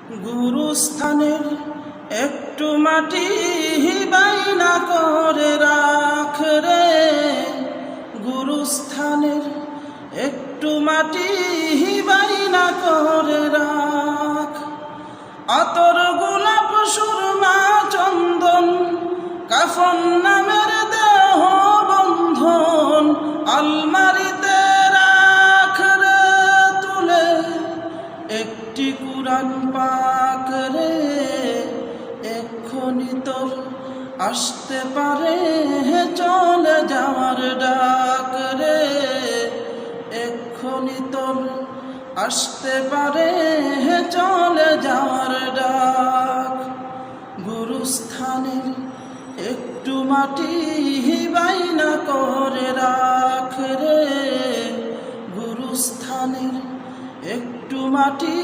গুরুস্থানের একটু মাটি বাইনা করে রাখ রে, গুরুস্থানের একটু মাটি বাইনা করে রাখ। আতর গোলাপ সুরমা চন্দন কাফন নামের দেহ বন্ধন আলমারিতে রাখ রে তুলে। একটি কুরআন পাক রে এক্ষুনি তোর আসতে পারে চলে যাওয়ার ডাক রে, এক্ষুনি তোর আসতে পারে চলে যাওয়ার ডাক। গুরুস্থানের একটু মাটি বাইনা করে রাখ রে, গুরুস্থানের একটু মাটি